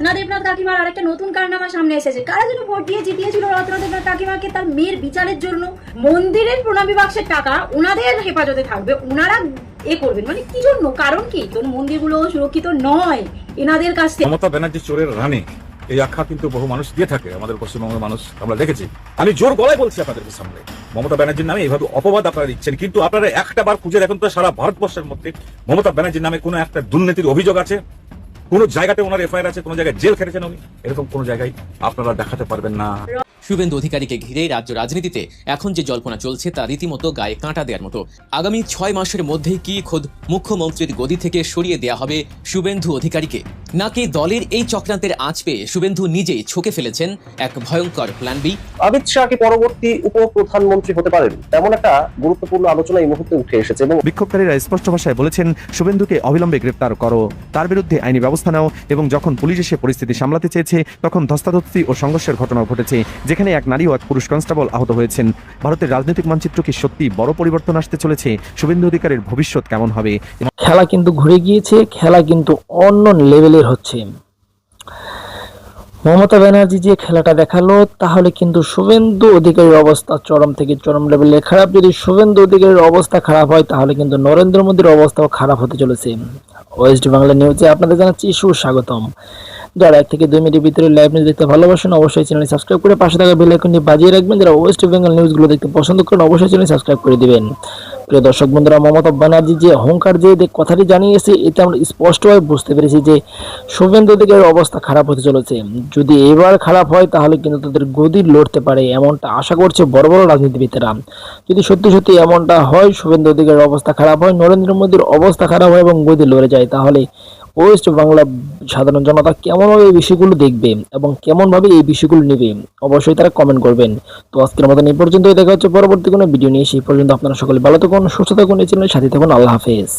রত্না দেবনাথ কাকিমার আরেকটা নতুন কারনামা সামনে এসেছে। কারা যেন ভোট দিয়ে জিতিয়েছিল রত্না দেবনাথ কাকিমাকে তার মেয়ের বিচারের জন্য। মন্দিরের প্রণামী বাক্সের টাকা ওনাদের হেফাজতে থাকবে, ওনারা করবেন, মানে কি জন্য, কারণ কি? কোন মন্দিরগুলো সুরক্ষিত নয় এনাদের কাছ থেকে। মমতা ব্যানার্জি চোরের রানী, এই আখ্যা কিন্তু বহু মানুষ দিয়ে থাকে আমাদের পশ্চিমবঙ্গের মানুষ, আমরা দেখেছি। আমি জোর গলায় বলছি আপনাদের সামনে, মমতা ব্যানার্জির নামে এইভাবে অপবাদ আপনারা দিচ্ছেন, কিন্তু আপনারা একটা বার খুঁজে দেখুন তো সারা ভারতবর্ষের মধ্যে মমতা ব্যানার্জির নামে কোনো একটা দুর্নীতির অভিযোগ আছে, কোন জায়গাতে ওনার এফআইআর আছে, কোন জায়গায় জেল খেটেছেন উনি, এরকম কোন জায়গায় আপনারা দেখাতে পারবেন না। শুভেন্দু অধিকারীকে ঘিরে রাজ্য রাজনীতিতে এখন যে জল্পনা চলছে তা রীতিমতো গায়ে কাঁটা দেওয়ার মতো। আগামী 6 মাসের মধ্যেই কি খোদ মুখ্যমন্ত্রীর গদি থেকে সরিয়ে দেয়া হবে শুভেন্দু অধিকারীকে, নাকি দলের এই চক্রান্তের আঁচ পেয়ে শুভেন্দু নিজেই ছকে ফেলেছেন এক ভয়ঙ্কর প্ল্যান বি? অমিত শাহ কি পরবর্তী উপপ্রধানমন্ত্রী হতে পারেন, তেমন একটা গুরুত্বপূর্ণ আলোচনা এই মুহূর্তে উঠে এসেছে এবং বিক্ষোভকারীরা স্পষ্ট ভাষায় বলেছেন, শুভেন্দুকে অবিলম্বে গ্রেপ্তার করো, তার বিরুদ্ধে আইনি ব্যবস্থা নাও। এবং যখন পুলিশ এসে পরিস্থিতি সামলাতে চেয়েছে তখন ধস্তাধস্তি ও সংঘর্ষের ঘটনাও ঘটেছে, যেখানে এক নারী ও এক পুরুষ কনস্টেবল আহত হয়েছেন। ভারতের রাজনৈতিক মানচিত্র কি সত্যি বড় পরিবর্তন আসতে চলেছে? শুভেন্দু অধিকারীর ভবিষ্যৎ কেমন হবে? খেলা কিন্তু ঘুরে গিয়েছে, খেলা কিন্তু অন্য লেভেলের হচ্ছে। মমতা ব্যানার্জি যে খেলাটা দেখালো, তাহলে কিন্তু শুভেন্দু অধিকারীর অবস্থা চরম থেকে চরম লেভেলের খারাপ। যদি শুভেন্দু অধিকারীর অবস্থা খারাপ হয় তাহলে কিন্তু নরেন্দ্র মোদীর অবস্থাও খারাপ হতে চলেছে। ওয়েস্ট বাংলা নিউজে আপনাদের জানাচ্ছি সুস্বাগতম। যারা 1 থেকে 2 মিনিটের ভিতরে লাইভ নিউজ দেখতে ভালোবাসেন অবশ্যই চ্যানেল সাবস্ক্রাইব করে পাশে থাকা বেল আইকনটি বাজিয়ে রাখবেন। যারা ওয়েস্ট বেঙ্গল নিউজগুলো দেখতে পছন্দ করেন অবশ্যই চ্যানেল সাবস্ক্রাইব করে দিবেন। প্রিয় দর্শক বন্ধুরা, মমতা ব্যানার্জি যে অহংকার যে কথাটি জানিয়েছে, এতে আমরা স্পষ্টভাবে বুঝতে পেরেছি যে শুভেন্দু অধিকারীর অবস্থা খারাপ হতে চলেছে। যদি এবার খারাপ হয় তাহলে কিন্তু তাদের গদি লড়তে পারে, এমনটা আশা করছে বড় বড় রাজনীতিবিদেরা। যদি সত্যি সত্যি এমনটা হয়, শুভেন্দু অধিকারীর অবস্থা খারাপ হয়, নরেন্দ্র মোদীর অবস্থা খারাপ হয় এবং গদি লড়ে যায়, তাহলে ওয়েস্ট বাংলা সাধারণ জনতা কেমনভাবে এই বিষয়গুলো দেখবে এবং কেমনভাবে এই বিষয়গুলো নেবে, অবশ্যই তারা কমেন্ট করবেন। তো আজকের মতন এই পর্যন্তই, দেখা হচ্ছে পরবর্তী কোনো ভিডিও নিয়ে। সেই পর্যন্ত আপনারা সকলে ভালো থাকুন, সুস্থ থাকুন, এই চ্যানেলের সাথে থাকুন। আল্লাহ হাফেজ।